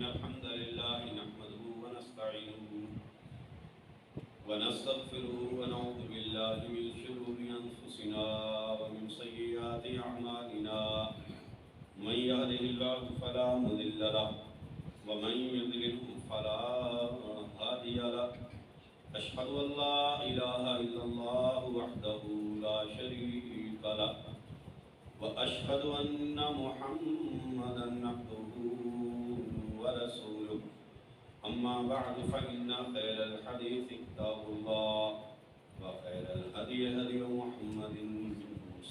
الحمد لله نحمده ونستعينه ونستغفره ونعوذ بالله من شرور أنفسنا ومن سيئات أعمالنا من يهده الله فلا مضل له ومن يضلل فلا هادي له أشهد أن لا إله إلا الله وحده لا شريك له وأشهد أن محمدا عبده ورسوله أما بعد فإن خير الحديث كتاب الله وخير الهدي هدي محمد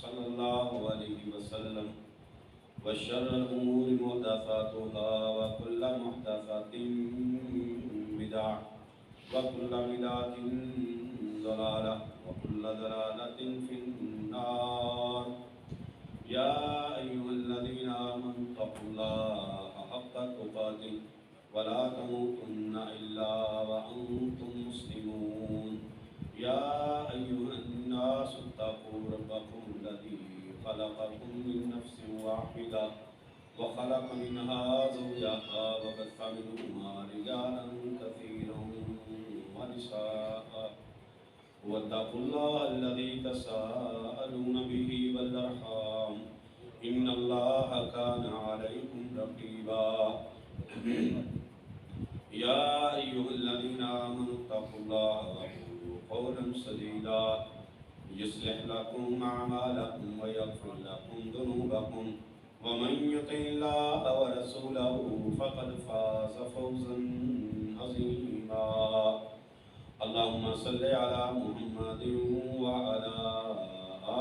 صلى الله عليه وسلم وشر الأمور محدثاتها وكل محدثة بدعة وكل بدعة ضلالة وكل ضلالة في النار يا أيها الذين آمنوا اتقوا الله حق تقاته ولا تموتن إلا وأنتم مسلمون يا أيها الناس اتقوا ربكم الذي خلقكم من نفس واحدة وخلق منها زوجها وبث منهما رجالا كثيرا ونساء واتقوا الله الذي تساءلون به والأرحام إن الله كان عليكم رقيبا يا أيها الذين آمنوا اتقوا الله وقولوا قولا سديدا يصلح لكم أعمالكم ويغفر لكم ذنوبكم ومن يطع الله ورسوله فقد فاز فوزا عظيما اللهم صل على محمد وعلى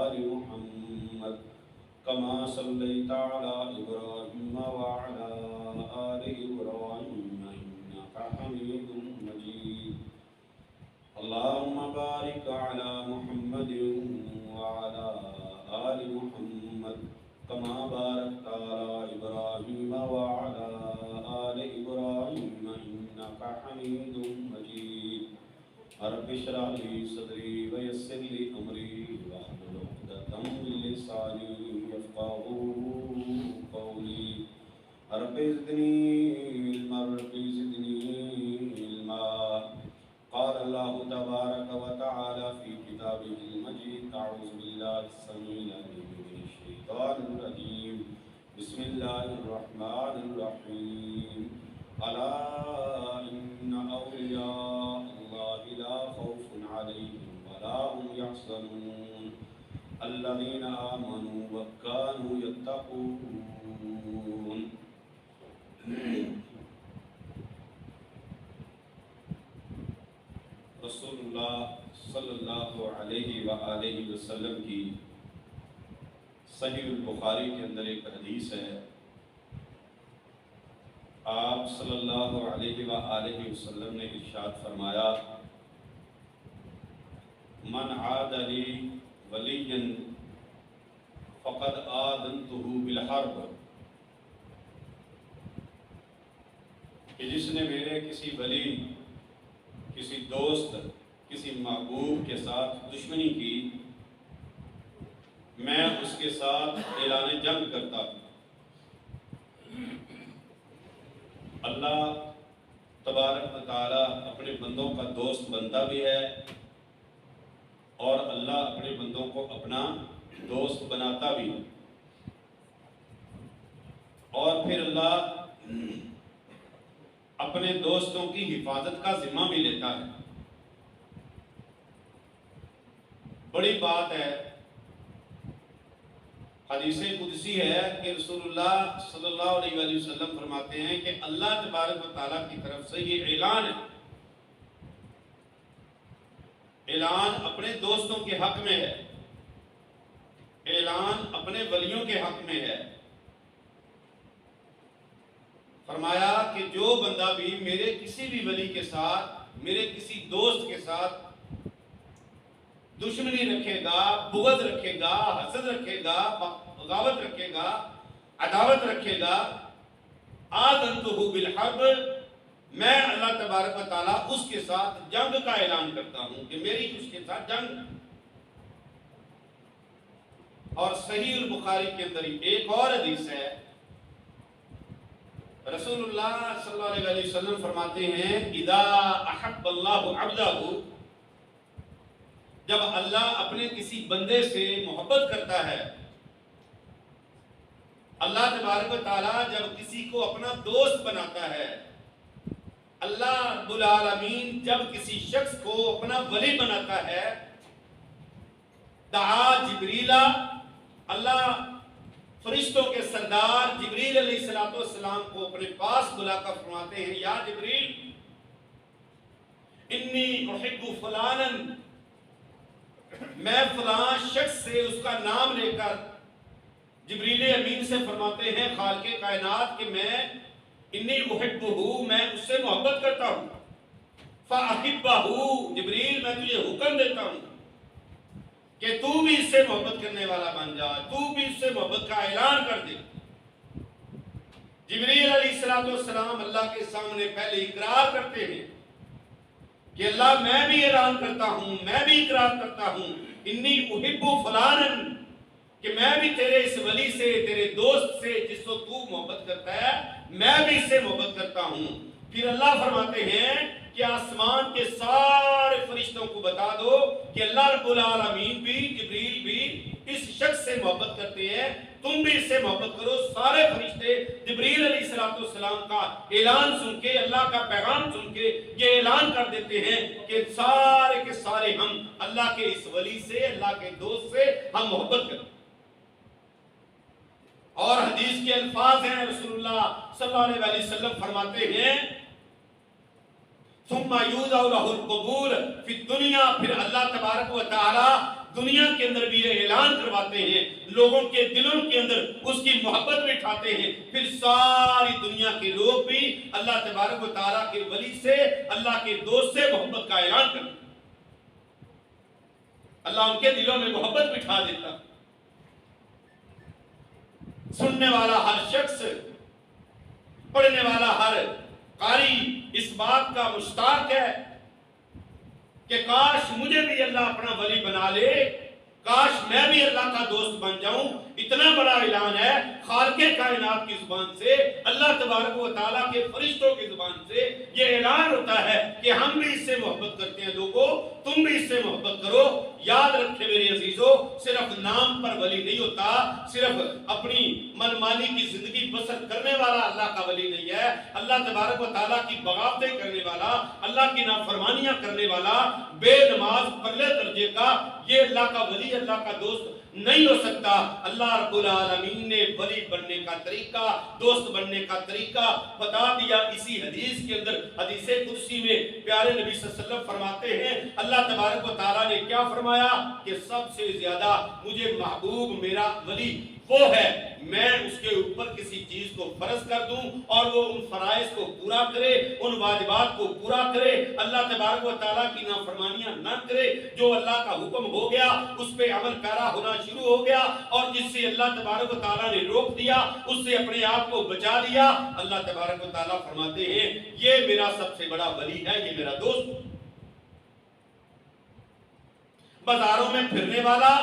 آل محمد كما صليت على إبراهيم وعلى آل إبراهيم إنك حميد مجيد اللهم بارك على محمد وعلى آل محمد كما باركت على إبراهيم وعلى آل إبراهيم إنك حميد مجيد رب اشرح لي صدري ويسر لي أمري واحلل عقدة من لساني يفقهوا قولي رب زدني علما رب زدني علما قال الله تبارك وتعالى في كتابه المجيد أعوذ بالله السميع العليم من الشيطان الرجيم بسم الله الرحمن الرحيم ألا إن أولياء الله لا خوف عليهم ولا هم يحزنون الذين آمنوا وكانوا يتقون رسول اللہ صلی اللہ علیہ وآلہ وسلم کی صحیح البخاری کے اندر ایک حدیث ہے. آپ صلی اللہ علیہ وآلہ وسلم نے ارشاد فرمایا من عاد لی ولیا فقد آذنتہ بالحرب، کہ جس نے میرے کسی ولی، کسی دوست، کسی محبوب کے ساتھ دشمنی کی، میں اس کے ساتھ اعلان جنگ کرتا ہوں. اللہ تبارک و تعالی اپنے بندوں کا دوست بنتا بھی ہے اور اللہ اپنے بندوں کو اپنا دوست بناتا بھی ہے، اور پھر اللہ اپنے دوستوں کی حفاظت کا ذمہ بھی لیتا ہے. بڑی بات ہے. حدیث قدسی ہے کہ رسول اللہ صلی اللہ علیہ وآلہ وسلم فرماتے ہیں کہ اللہ تبارک و تعالیٰ کی طرف سے یہ اعلان ہے، اعلان اپنے دوستوں کے حق میں ہے، اعلان اپنے ولیوں کے حق میں ہے. فرمایا کہ جو بندہ بھی میرے کسی بھی ولی کے ساتھ، میرے کسی دوست کے ساتھ دشمنی رکھے گا، بغض رکھے گا، حسد رکھے گا، بغاوت رکھے گا، عداوت رکھے گا، آذنتہ بالحرب، میں اللہ تبارک و تعالیٰ اس کے ساتھ جنگ کا اعلان کرتا ہوں کہ میری اس کے ساتھ جنگ. اور صحیح البخاری کے اندر ایک اور حدیث ہے رسول اللہ صلی اللہ علیہ وسلم فرماتے ہیں اذا احب اللہ عبدہ، جب اللہ اپنے کسی بندے سے محبت کرتا ہے، اللہ تبارک و تعالیٰ جب کسی کو اپنا دوست بناتا ہے، اللہ رب العالمین جب کسی شخص کو اپنا ولی بناتا ہے، دعا جبریلا، اللہ فرشتوں کے سردار جبریل علیہ السلام کو اپنے پاس بلا کر فرماتے ہیں یا جبریل انی احب فلانا، میں فلاں شخص سے اس کا نام لے کر جبریل امین سے فرماتے ہیں خالق کائنات کہ میں انی احبہ، میں اس سے محبت کرتا ہوں، فاحبہ، جبریل میں تجھے حکم دیتا ہوں کہ تو بھی اس سے محبت کرنے والا بن جا، تو بھی اس سے محبت کا اعلان کر دے۔ جبریل علیہ السلام اللہ کے سامنے پہلے اقرار کرتے ہیں کہ اللہ میں بھی اعلان کرتا ہوں، میں بھی اقرار کرتا ہوں انی احب فلانا، کہ میں بھی تیرے اس ولی سے، تیرے دوست سے جس کو تو محبت کرتا ہے، میں بھی اس سے محبت کرتا ہوں۔ پھر اللہ فرماتے ہیں کہ آسمان کے سارے فرشتوں کو بتا دو کہ اللہ رب العالمین بھی، جبریل بھی اس شخص سے محبت کرتے ہیں، تم بھی اس سے محبت کرو۔ سارے فرشتے جبریل علیہ السلام کا اعلان سن کے، اللہ کا پیغام سن کے یہ اعلان کر دیتے ہیں کہ سارے کے سارے ہم اللہ کے اس ولی سے، اللہ کے دوست سے ہم محبت کرتے ہیں۔ اور حدیث کے الفاظ ہیں، رسول اللہ صلی اللہ علیہ وسلم فرماتے ہیں ثم یوضع له القبول فی الدنیا، پھر اللہ تبارک و تعالی دنیا کے اندر بھی یہ اعلان کرواتے ہیں، لوگوں کے دلوں کے اندر اس کی محبت بٹھاتے ہیں، پھر ساری دنیا کے لوگ بھی اللہ تبارک و تعالی کے ولی سے، اللہ کے دوست سے محبت کا اعلان کرتے ہیں۔ اللہ ان کے دلوں میں محبت بٹھا دیتا۔ سننے والا ہر شخص، پڑھنے والا ہر قاری اس بات کا مشتاق ہے کہ کاش مجھے بھی اللہ اپنا ولی بنا لے، کاش میں بھی اللہ کا دوست بن جاؤں۔ اتنا بڑا اعلان ہے خالق کائنات کی زبان سے، اللہ تبارک و تعالیٰ کے فرشتوں کی زبان سے یہ اعلان ہوتا ہے کہ ہم بھی اس سے محبت کرتے ہیں، لوگوں تم بھی اس سے محبت کرو۔ یاد رکھے میرے عزیزو، صرف نام پر ولی نہیں ہوتا، صرف اپنی منمانی کی زندگی بسر کرنے والا اللہ کا ولی نہیں ہے۔ اللہ تبارک و تعالیٰ کی بغاوتیں کرنے والا، اللہ کی نافرمانیاں کرنے والا، بے نماز پرلے درجے کا، یہ اللہ کا ولی، اللہ کا دوست نہیں ہو سکتا۔ اللہ رب العالمین نے ولی بننے کا طریقہ، دوست بننے کا طریقہ بتا دیا اسی حدیث کے اندر۔ حدیث قدسی میں پیارے نبی صلی اللہ علیہ وسلم فرماتے ہیں، اللہ تبارک و تعالیٰ نے کیا فرمایا کہ سب سے زیادہ مجھے محبوب میرا ولی وہ ہے، میں اس کے اوپر کسی چیز کو فرض کر دوں اور وہ ان فرائض کو پورا کرے، ان واجبات کو پورا کرے، اللہ تبارک و تعالیٰ کی نافرمانیاں نہ کرے، جو اللہ کا حکم ہو گیا اس پہ عمل پیرا ہونا شروع ہو گیا، اور جس سے اللہ تبارک و تعالیٰ نے روک دیا اس سے اپنے آپ کو بچا لیا۔ اللہ تبارک و تعالیٰ فرماتے ہیں یہ میرا سب سے بڑا ولی ہے، یہ میرا دوست۔ بازاروں میں پھرنے والا،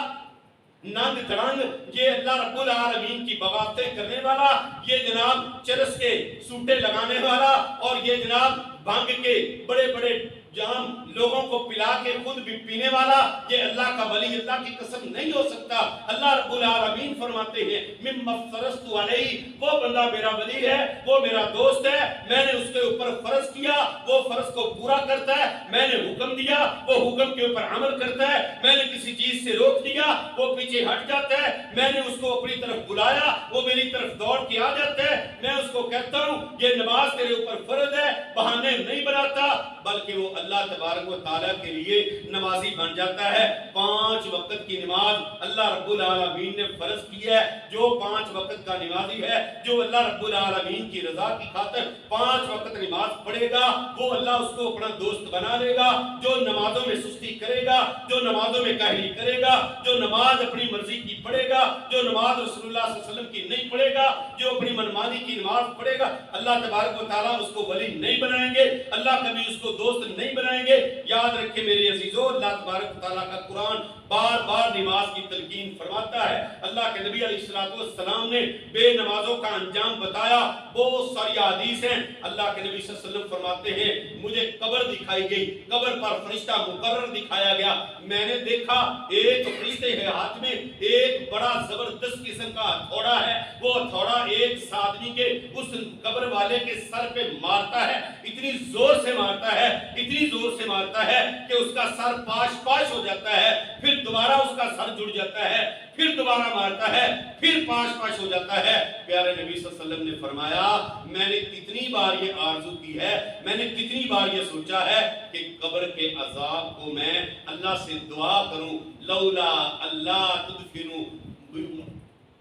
ننگ تڑنگ، یہ اللہ رب العالمین کی بغاوتیں کرنے والا، یہ جناب چرس کے سوٹے لگانے والا، اور یہ جناب بھنگ کے بڑے بڑے جام لوگوں کو پلا کے خود بھی پینے والا، یہ اللہ کا ولی، اللہ کی قسم نہیں ہو سکتا۔ اللہ رب العالمین فرماتے ہیں مما فرضت علیہ، وہ بندہ میرا ولی ہے، وہ میرا دوست ہے، میں نے اس کے اوپر فرض کیا، وہ فرض کو پورا کرتا ہے، میں نے حکم دیا، وہ حکم کے اوپر عمل کرتا ہے، میں نے کسی چیز سے روک دیا، وہ پیچھے ہٹ جاتا ہے، میں نے اس کو اپنی طرف بلایا، وہ میری طرف دوڑ کے آ جاتا ہے، میں اس کو کہتا ہوں یہ نماز تیرے اوپر فرض ہے، بہانے نہیں بناتا، بلکہ وہ اللہ تبارک و تعالیٰ کے لیے نمازی بن جاتا ہے۔ 5 وقت کی نماز اللہ رب العالمین نے فرض کی ہے، جو 5 وقت کا نمازی ہے، جو اللہ رب العالمین کی رضا کی خاطر 5 وقت نماز پڑھے گا، وہ اللہ اس کو اپنا دوست بنا لے گا۔ جو نمازوں میں سستی کرے گا، جو نمازوں میں کاہلی کرے گا، جو نماز اپنی مرضی کی پڑھے گا، جو نماز رسول اللہ صلی اللہ علیہ وسلم کی نہیں پڑھے گا، جو اپنی منمانی کی نماز پڑھے گا، اللہ تبارک و تعالیٰ اس کو ولی نہیں بنائیں گے، اللہ کبھی اس کو دوست نہیں بنائیں گے۔ یاد رکھیں میرے عزیزو، اللہ تبارک و تعالیٰ کا قرآن بار بار نماز کی تلقین فرماتا ہے. اللہ کے نبی علیہ السلام نے بے نمازوں کا انجام بتایا. بہت ساری حدیث ہیں. اللہ کے نبی صلی اللہ علیہ وسلم فرماتے ہیں مجھے قبر دکھائی گئی, قبر پر فرشتہ مقرر دکھایا گیا. میں نے دیکھا ایک فرشتے کے ہاتھ میں ایک بڑا زبردست قسم کا ہتھوڑا ہے. وہ ہتھوڑا ایک آدمی کے اس قبر والے کے سر پہ مارتا ہے. اتنی زور سے مارتا ہے, اتنی زور سے مارتا ہے کہ اس کا سر پاش پاش ہو جاتا ہے. پھر دوبارہ اس کا سر جڑ جاتا ہے, پھر دوبارہ مارتا ہے, پھر پاش پاش ہو جاتا ہے. پیارے نبی صلی اللہ علیہ وسلم نے فرمایا میں نے کتنی بار یہ آرزو کی ہے, میں نے کتنی بار یہ سوچا ہے کہ قبر کے عذاب کو میں اللہ سے دعا کروں, لولا اللہ تدفنوا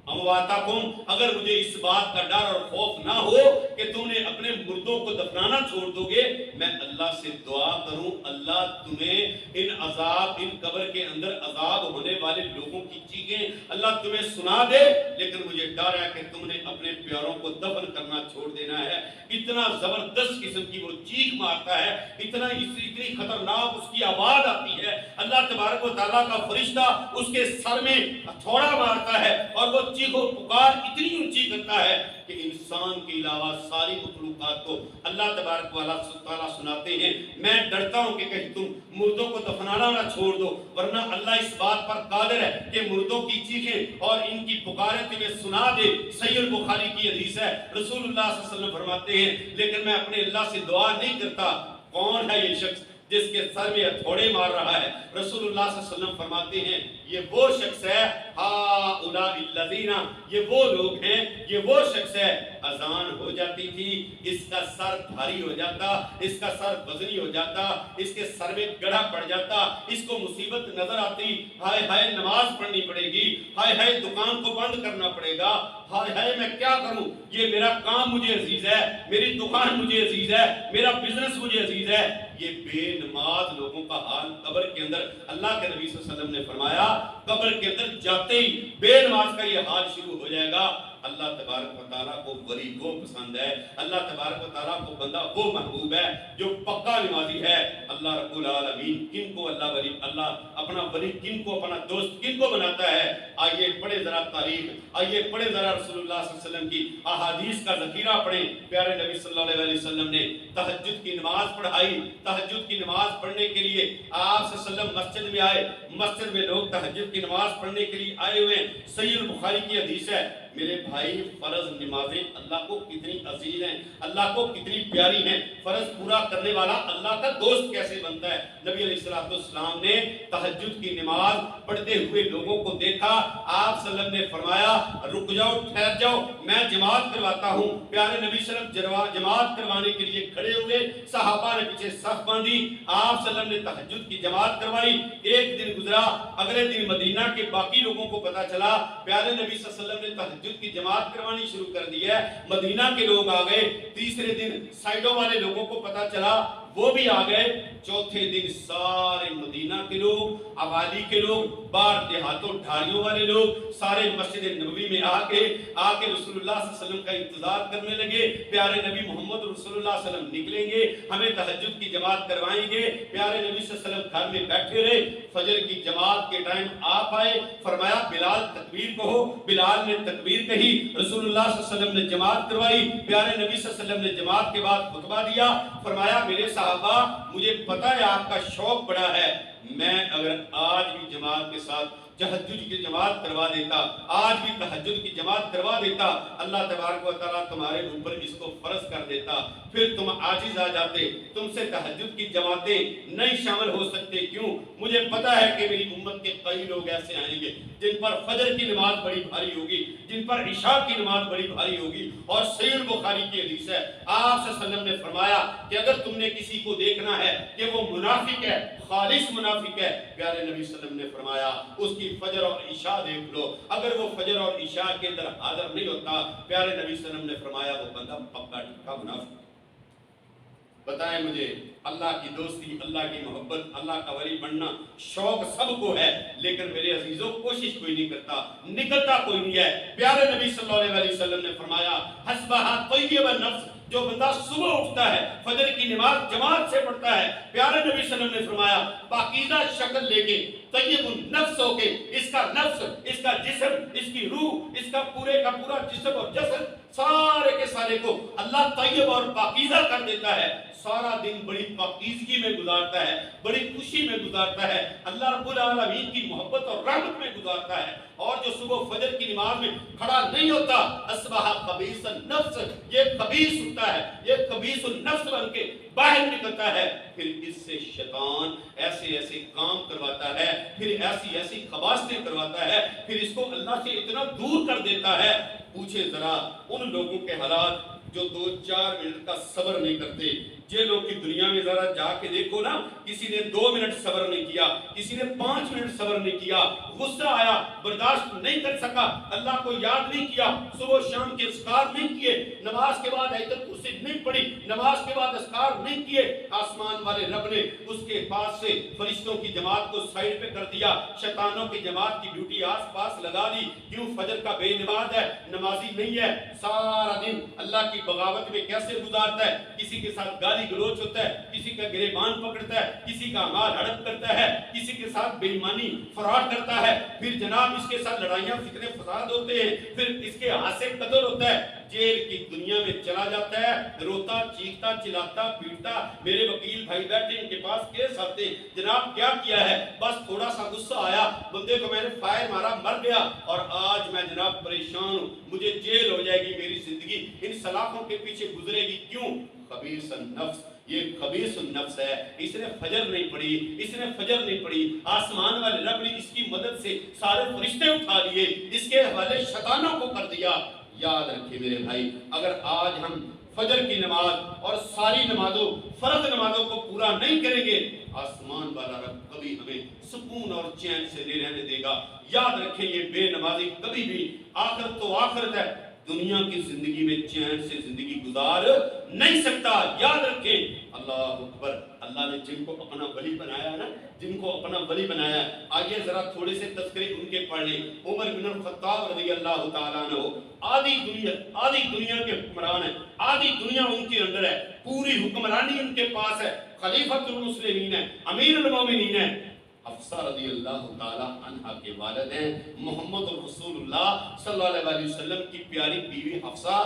امواتکم, اگر مجھے اس بات کا ڈر اور خوف نہ ہو کہ تم نے اپنے مردوں کو دفنانا چھوڑ دو گے, میں اللہ سے دعا کروں اللہ تمہیں ان عذاب, ان قبر کے اندر عذاب ہونے والے لوگوں کی چیخیں اللہ تمہیں سنا دے, لیکن مجھے ڈر ہے کہ تم نے اپنے پیاروں کو دفن کرنا چھوڑ دینا ہے. اتنا زبردست قسم کی وہ چیخ مارتا ہے, اتنی خطرناک اس کی آواز آتی ہے. اللہ تبارک و تعالیٰ کا فرشتہ اس کے سر میں ہتھوڑا مارتا ہے اور وہ چیخ و پکار اتنی اونچی کرتا ہے کہ انسان کے علاوہ ساری مخلوقات کو اللہ تبارک و تعالیٰ سناتے ہیں. میں ڈرتا ہوں کہ کہیں تم مردوں کو دفنانا نہ چھوڑ دو, ورنہ اللہ اس بات پر قادر ہے کہ مردوں کی چیخیں اور ان کی پکاریں تمہیں سنا دے. صحیح البخاری کی حدیث ہے, رسول اللہ صلی اللہ علیہ وسلم فرماتے ہیں لیکن میں اپنے اللہ سے دعا نہیں کرتا. کون ہے یہ شخص جس کے سر میں ہتھوڑے مار رہا ہے؟ رسول اللہ صلی اللہ علیہ وسلم فرماتے ہیں یہ وہ شخص ہے, ہؤلاء الذین, یہ وہ لوگ ہیں, یہ وہ شخص ہے اذان ہو جاتی تھی اس کا سر بھاری ہو جاتا, اس کا سر وزنی ہو جاتا, اس کے سر میں گڑھا پڑ جاتا, اس کو مصیبت نظر آتی, ہائے ہائے نماز پڑھنی پڑے گی, ہائے ہائے دکان کو بند کرنا پڑے گا, ہائے ہائے میں کیا کروں, یہ میرا کام مجھے عزیز ہے, میری دکان مجھے عزیز ہے, میرا بزنس مجھے عزیز ہے. یہ بے نماز لوگوں کا حال قبر کے اندر, اللہ کے نبی صلی اللہ علیہ وسلم نے فرمایا قبر کے اندر جاتے ہی بے نماز کا یہ حال شروع ہو جائے گا. اللہ تبارک و تعالیٰ کو ولی وہ پسند ہے, اللہ تبارک و تعالیٰ کو بندہ وہ محبوب ہے جو پکا نمازی ہے. اللہ رب العالمین کن کو اللہ ولی, اللہ اپنا ولی کن کو, اپنا دوست کن کو بناتا ہے. آئیے پڑھے ذرا تاریخ, آئیے پڑھے ذرا رسول اللہ صلی اللہ علیہ وسلم کی احادیث کا ذخیرہ پڑھیں. پیارے نبی صلی اللہ علیہ وسلم نے تہجد کی نماز پڑھائی. تہجد کی نماز پڑھنے کے لیے آپ صلی اللہ علیہ وسلم مسجد میں آئے, مسجد میں لوگ تہجد کی نماز پڑھنے کے لیے آئے ہوئے. صحیح البخاری کی حدیث ہے. میرے بھائی فرض نمازیں اللہ کو کتنی عزیز ہیں, اللہ کو کتنی پیاری ہیں. فرض پورا کرنے والا اللہ کا دوست کیسے بنتا ہے؟ نبی علیہ السلام نے تہجد کی نماز پڑھتے ہوئے لوگوں کو دیکھا. آپ صلی اللہ علیہ وسلم نے فرمایا رک جاؤ, ٹھہر جاؤ, میں جماعت کرواتا ہوں. پیارے نبی صلی اللہ علیہ وسلم جماعت کروانے کے لیے کھڑے ہوئے, صحابہ نے پیچھے صف باندھی. آپ صلی اللہ علیہ وسلم نے تہجد کی جماعت کروائی. ایک دن گزرا, اگلے دن مدینہ کے باقی لوگوں کو پتا چلا پیارے نبی صلی اللہ علیہ وسلم نے تہجد کی جماعت کروانی شروع کر دی ہے. مدینہ کے لوگ آ گئے. تیسرے دن سائیڈوں والے لوگوں کو پتا چلا, وہ بھی آ گئے. چوتھے دن سارے مدینہ کے لوگ, عوالی کے لوگ, باہر دیہاتوں ڈھاریوں والے لوگ سارے مسجد نبوی میں آ کے رسول اللہ صلی اللہ علیہ وسلم کا انتظار کرنے لگے. پیارے نبی محمد رسول اللہ صلی اللہ علیہ وسلم نکلیں گے, ہمیں تہجد کی جماعت کروائیں گے. پیارے نبی صلی اللہ علیہ وسلم گھر میں بیٹھے رہے. فجر کی جماعت کے ٹائم آپ آئے, فرمایا بلال تکبیر کہو. بلال نے تکبیر کہی. رسول اللہ صلی اللہ علیہ وسلم نے جماعت کروائی. پیارے نبی صلی اللہ علیہ وسلم نے جماعت کے بعد خطبہ دیا. فرمایا میرے صحابہ مجھے پتا ہے آپ کا شوق بڑا ہے, میں اگر آج بھی جماعت کے ساتھ تہجد کی جماعت کروا دیتا, آج بھی تہجد کی جماعت کروا دیتا, اللہ تبارک و تعالیٰ تمہارے اوپر اس کو فرض کر دیتا, پھر تم عاجز آ جاتے, تم سے تہجد کی جماعتیں نہیں شامل ہو سکتے. کیوں؟ مجھے پتا ہے کہ میری امت کے کئی لوگ ایسے آئیں گے جن پر فجر کی نماز بڑی بھاری ہوگی, جن پر عشاء کی نماز بڑی بھاری ہوگی. اور صحیح البخاری کی حدیث ہے, آپ صلی اللہ علیہ وسلم نے فرمایا کہ اگر تم نے کسی کو دیکھنا ہے کہ وہ منافق ہے, خالص منافق ہے, پیارے نبی صلی اللہ علیہ وسلم نے فرمایا اس کی فجر اور عشاء دیکھ لو. اگر وہ فجر اور عشاء کے اندر حاضر نہیں ہوتا, پیارے نبی صلی اللہ علیہ وسلم نے فرمایا وہ بندہ پکا ٹکا منافق. بتائیں مجھے, اللہ کی دوستی, اللہ کی محبت, اللہ کا ولی بننا شوق سب کو ہے, لیکن میرے عزیزوں کوشش کوئی نہیں کرتا, نکلتا کوئی نہیں ہے. پیارے نبی صلی اللہ علیہ وسلم نے فرمایا حسبھا طیب النفس, جو بندہ صبح اٹھتا ہے فجر کی نماز جماعت سے پڑھتا ہے, پیارے نبی صلی اللہ علیہ وسلم نے فرمایا پاکیزہ شکل لے کے طیب النفس ہو کے اس کا نفس، اس کا جسم، اس کی روح، اس کا پورے کا پورا جسم اور جسد سارے کے سارے کو اللہ طیب اور پاکیزہ کر دیتا ہے، سارا دن بڑی پاکیزگی میں گزارتا ہے، بڑی خوشی میں گزارتا ہے، اللہ رب العالمین کی محبت اور رحمت میں گزارتا ہے۔ اور جو صبح فجر کی نماز میں کھڑا نہیں ہوتا، اصبح خبیث النفس، یہ خبیث ہوتا ہے، یہ خبیث النفس بن کے باہر نکلتا ہے، پھر اس سے شیطان ایسے ایسے کام کرواتا ہے، پھر ایسی ایسی خباثتیں کرواتا ہے، پھر اس کو اللہ سے اتنا دور کر دیتا ہے۔ پوچھے ذرا ان لوگوں کے حالات جو 2-4 منٹ کا صبر نہیں کرتے۔ یہ لوگ کی دنیا میں ذرا جا کے دیکھو نا، کسی نے 2 منٹ صبر نہیں کیا، کسی نے 5 منٹ صبر نہیں کیا، غصہ آیا برداشت نہیں کر سکا، اللہ کو یاد نہیں کیا، صبح شام کے اذکار نہیں کیے، نماز کے بعد آیت الکرسی نہیں پڑھی، نماز کے بعد اذکار نہیں کیے، آسمان والے رب نے اس کے پاس سے فرشتوں کی جماعت کو سائڈ پہ کر دیا، شیطانوں کی جماعت کی ڈیوٹی آس پاس لگا دی۔ کیوں؟ فجر کا بے نماز ہے، نمازی نہیں ہے، سارا دن اللہ کی بغاوت میں کیسے گزارتا ہے، کسی کے ساتھ گالی گلوچ ہوتا ہے، کسی کا گریبان پکڑتا ہے، کسی کا مال ہڑپ کرتا ہے، کسی کے ساتھ بے ایمانی فراڈ کرتا ہے، پھر جناب اس کے ساتھ لڑائیاں فتنے فساد ہوتے ہیں، پھر اس کے ہاتھ سے قتل ہوتا ہے، جیل کی دنیا میں چلا جاتا ہے، روتا چیختا چلاتا پیٹتا، میرے وکیل بھائی بیٹھے ان کے پاس کیس آتے، جناب کیا کیا ہے، بس تھوڑا سا غصہ آیا، بندے کو میں نے فائر مارا مر گیا، اور آج میں جناب پریشان ہوں، مجھے جیل ہو جائے گی، میری زندگی ان سلاخوں کے پیچھے گزرے گی۔ کیوں؟ خبیث النفس، یہ خبیث النفس ہے، اس نے فجر نہیں پڑھی، اس نے فجر نہیں پڑھی، آسمان والے رب نے اس کی مدد سے سارے فرشتے اٹھا لیے، اس کے حوالے شیطانوں کو کر دیا۔ یاد رکھیں میرے بھائی، اگر آج ہم فجر کی نماز اور ساری نمازوں فرض نمازوں کو پورا نہیں کریں گے، آسمان والا رب کبھی ہمیں سکون اور چین سے نہیں رہنے دے گا۔ یاد رکھیں یہ بے نمازی کبھی بھی آخرت تو آخرت ہے، دنیا کی زندگی میں چین سے زندگی گزار نہیں سکتا۔ یاد رکھیں، اللہ اکبر، اللہ نے جن کو اپنا ولی بنایا ہے نا، جن کو اپنا ولی بنایا ہے، آئیے ذرا تھوڑے سے تذکرے ان کے پڑھ لیں۔ عمر بن الخطاب رضی اللہ تعالیٰ عنہ آدھی دنیا کے حکمران ہیں، آدھی دنیا ان کے اندر ہے، پوری حکمرانی ان کے پاس ہے، خلیفۃ المسلمین ہے، امیر المومنین ہے۔ حفصہ رضی اللہ تعالیٰ عنہ کے والد ہیں، محمد رسول اللہ صلی اللہ علیہ وسلم کی پیاری بیوی حفصہ،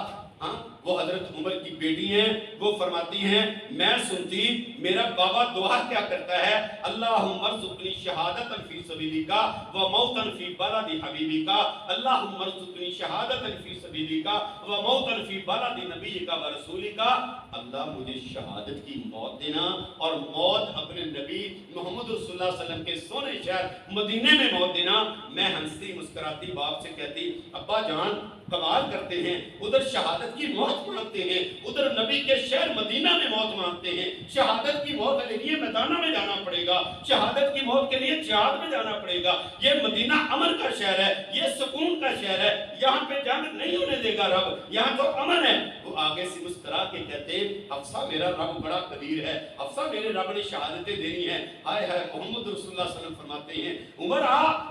وہ حضرت عمر کی بیٹی ہیں، وہ فرماتی ہیں میں سنتی میرا بابا دعا کیا کرتا ہے، اللہم ارزقنی شہادت فی سبیلک و موتا فی بلد حبیبک، اللہم ارزقنی شہادت فی سبیلک و موتا فی بلد نبیک و رسولک، اللہ مجھے شہادت کی موت دینا اور موت اپنے نبی محمد رسول اللہ صلی اللہ علیہ وسلم کے سونے شہر مدینے میں موت دینا۔ میں ہنستی مسکراتی باپ سے کہتی ابا جان کمال کرتے ہیں، ادھر شہادت کی موت مانگتے ہیں، ادھر نبی کے شہر مدینہ میں موت مانگتے ہیں، شہادت کی موت کے لیے میدانہ میں جانا پڑے گا، شہادت کی موت کے لیے جہاد میں جانا پڑے گا، یہ مدینہ امن کا شہر ہے، یہ سکون کا شہر ہے، یہاں پہ جنگ نہیں ہونے دے گا رب، یہاں تو امن ہے۔ وہ آگے سے مسکرا کے کہتے حفصہ میرا رب بڑا قدیر ہے، حفصہ میرے رب نے شہادتیں دینی ہیں۔ ہائے ہائے، محمد رسول اللہ صلی اللہ علیہ وسلم فرماتے ہیں عمر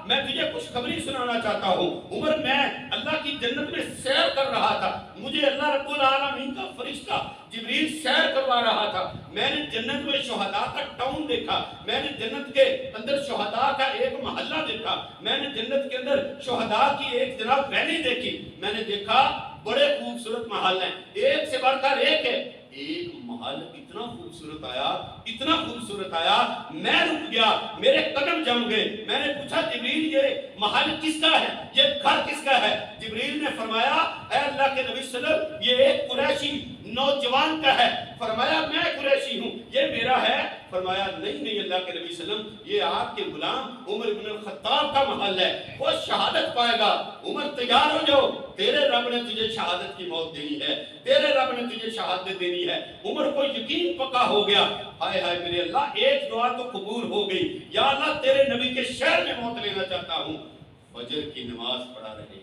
میں تجھے کچھ خبری سنانا چاہتا ہوں۔ عمر میں اللہ کی جنت میں سیر کر رہا تھا، مجھے اللہ رب العالمین کا فرشتہ جبریل سیر کروا رہا تھا، میں نے جنت میں شہداء کا ٹاؤن دیکھا، میں نے جنت کے اندر شہداء کا ایک محلہ دیکھا، میں نے جنت کے اندر شہداء کی ایک جناب ویلی دیکھی، میں نے دیکھا بڑے خوبصورت محل ہیں، ایک سے بڑھ کر ایک ہے، ایک محل اتنا خوبصورت آیا، اتنا خوبصورت آیا، میں رک گیا، میرے قدم جم گئے، میں نے پوچھا جبریل یہ محل کس کا ہے، یہ گھر کس کا ہے؟ جبریل نے فرمایا اے اللہ کے نبی صلی اللہ علیہ وسلم یہ ایک قریشی نوجوان کا ہے، فرمایا میں قریشی ہوں یہ میرا ہے، فرمایا نہیں اللہ کے نبی صلی اللہ علیہ وسلم یہ آپ کے غلام عمر بن الخطاب کا محل ہے، وہ شہادت پائے گا۔ عمر تیار ہو جاؤ، تیرے رب نے تجھے شہادت کی موت دینی ہے، تیرے رب نے تجھے شہادت دینی ہے۔ عمر کو یقین پکا ہو گیا، ہائے ہائے میرے اللہ ایک دعا تو قبول ہو گئی، یا اللہ تیرے نبی کے شہر میں موت لینا چاہتا ہوں۔ فجر کی نماز پڑھا رہے ہیں،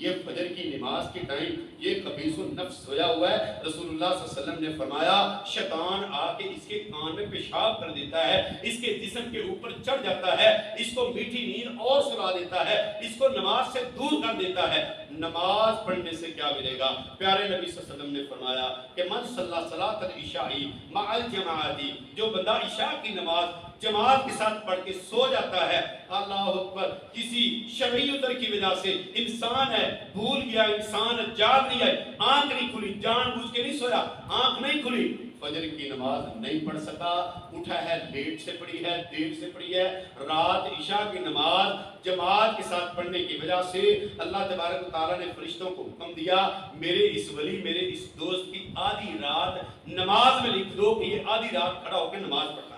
یہ فجر کی نماز کے ٹائم یہ خبیث النفس سویا ہوا ہے. رسول اللہ صلی اللہ علیہ وسلم نے فرمایا شیطان آ کے اس کے کان میں پیشاب کر دیتا ہے, اس کے جسم کے اوپر چڑھ جاتا ہے, اس کو میٹھی نیند اور سلا دیتا ہے, اس کو نماز سے دور کر دیتا ہے. نماز پڑھنے سے کیا ملے گا؟ پیارے نبی صلی اللہ علیہ وسلم نے فرمایا کہ من صلی صلاۃ العشاء مع الجماعت, جو بندہ عشاء کی نماز جماعت کے ساتھ پڑھ کے سو جاتا ہے, اللہ اکبر, کسی شرعی عذر کی وجہ سے انسان ہے بھول گیا, انسان جاگ نہیں ہے, آنکھ نہیں کھلی, جان بوجھ کے نہیں سویا, آنکھ نہیں کھلی, فجر کی نماز نہیں پڑھ سکا, اٹھا ہے لیٹ سے پڑھی ہے, دیر سے پڑھی ہے, رات عشاء کی نماز جماعت کے ساتھ پڑھنے کی وجہ سے اللہ تبارک و تعالیٰ نے فرشتوں کو حکم دیا میرے اس ولی, میرے اس دوست کی آدھی رات نماز میں لکھ دو کہ یہ آدھی رات کھڑا ہو کے نماز پڑھتا رہا.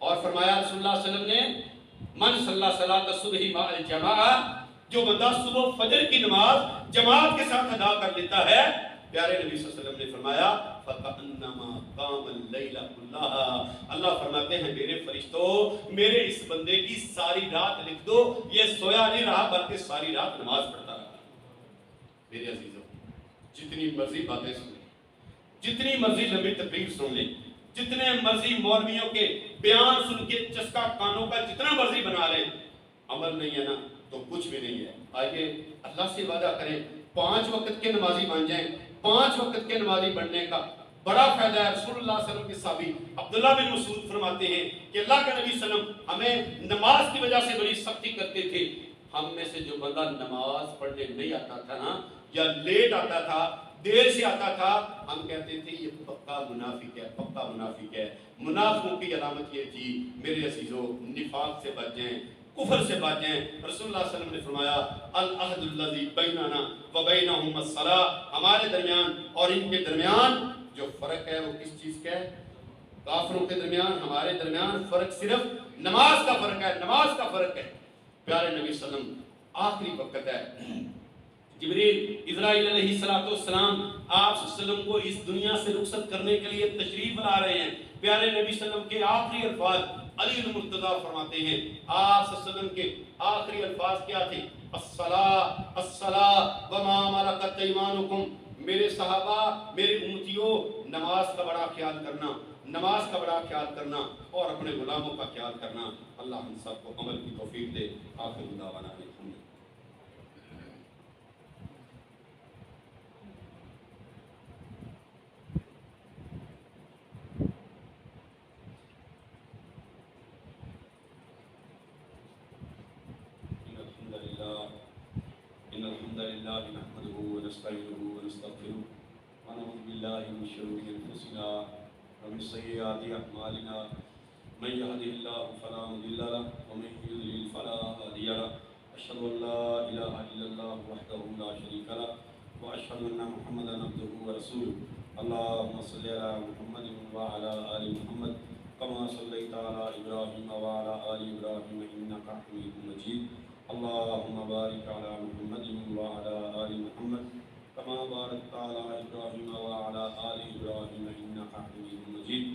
اور فرمایا رسول اللہ صلی اللہ علیہ وسلم نے من صلی صلاۃ الصبح مع الجماعہ, جو بندہ صبح فجر کی نماز جماعت کے ساتھ ادا کر لیتا ہے, پیارے نبی صلی اللہ علیہ وسلم نے فرمایا فَكَأَنَّمَا قَامَ اللَّيْلَ كُلَّهَا, اللہ فرماتے ہیں میرے فرشتوں میرے اس بندے کی ساری رات لکھ دو, یہ سویا نہیں رہا بلکہ ساری رات نماز پڑھتا رہا. میرے عزیزوں, جتنی مرضی باتیں سن لیں, جتنی مرضی لمبی تقریر سن لیں, جتنے مرضی مولویوں کے بیان سن کے چسکا کانوں کا جتنا مرضی بنا لیں, عمل نہیں ہے نا تو کچھ بھی نہیں ہے. آئیے اللہ سے وعدہ کریں 5 وقت کے نمازی بن جائیں. 5 وقت کے نمازی بننے کا بڑا فائدہ ہے. رسول اللہ صلی اللہ علیہ وسلم کے صحابی عبداللہ بن مسعود فرماتے ہیں کہ اللہ کے نبی صلی اللہ علیہ وسلم ہمیں نماز کی وجہ سے بڑی سختی کرتے تھے. ہم میں سے جو بندہ نماز پڑھنے نہیں آتا تھا نا, یا لیٹ آتا تھا, دیر سے آتا تھا, ہم کہتے تھے یہ پکا منافق ہے, پکا منافق ہے. منافقوں کی علامت یہ تھی میرے عزیزو, نفاق سے بچ جائیں, کفر سے بچ جائیں. رسول اللہ صلی اللہ علیہ وسلم نے فرمایا العہد الذی بیننا وبینہم الصلاۃ, ہمارے درمیان اور ان کے درمیان جو فرق ہے وہ کس چیز کا ہے؟ کافروں کے درمیان ہمارے درمیان فرق صرف نماز کا فرق ہے, نماز کا فرق ہے. پیارے نبی صلی اللہ علیہ وسلم آخری وقت ہے, جبریل اسرائیل علیہ السلام آپ صلی اللہ علیہ وسلم کو اس دنیا سے رخصت کرنے کے لیے تشریف لا رہے ہیں. پیارے نبی صلی اللہ علیہ وسلم کے آخری الفاظ علی المرتضیٰ فرماتے ہیں, آپ صلی اللہ علیہ وسلم کے آخری الفاظ کیا تھے؟ الصلاۃ الصلاۃ وما ملکت ایمانکم, میرے صحابہ میرے امتیوں نماز کا بڑا خیال کرنا, نماز کا بڑا خیال کرنا اور اپنے غلاموں کا خیال کرنا. اللہ ہم سب کو عمل کی توفیق دے. آخر دعوانا الحمدللہ. إن الحمد لله نحمده ونستعينه ونستغفره ونعوذ بالله من شرور أنفسنا ومن سيئات أعمالنا, من يهده الله فلا مضل له ومن يضلل فلا هادي له. أشهد أن لا إله إلا الله وحده لا شريك له وأشهد أن محمدا عبده ورسوله. اللهم صل على محمد وعلى آل محمد كما صليت على إبراهيم وعلى آل إبراهيم إنك حميد مجيد. اللهم بارك على محمد وعلى آل محمد كما باركت على إبراهيم وعلى آل إبراهيم إنك حميد مجيد.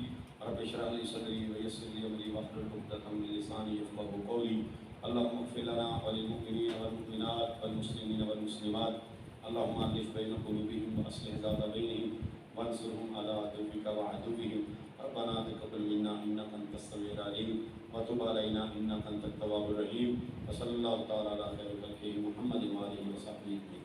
رب اشرح لي صدري ويسر لي أمري واحلل عقدة من لساني يفقهوا قولي. اللهم اغفر لنا وللمؤمنين والمؤمنات والمسلمين والمسلمات. اللهم ألف بين قلوبهم وأصلح ذات بينهم وانصرهم على عدوك وعدوهم. ربنا تقبل منا إنك أنت السميع العليم وتب علينا إنك أنت التواب الرحيم. وصلى الله تعالى على خير خلقه محمد وآله وصحبه أجمعين.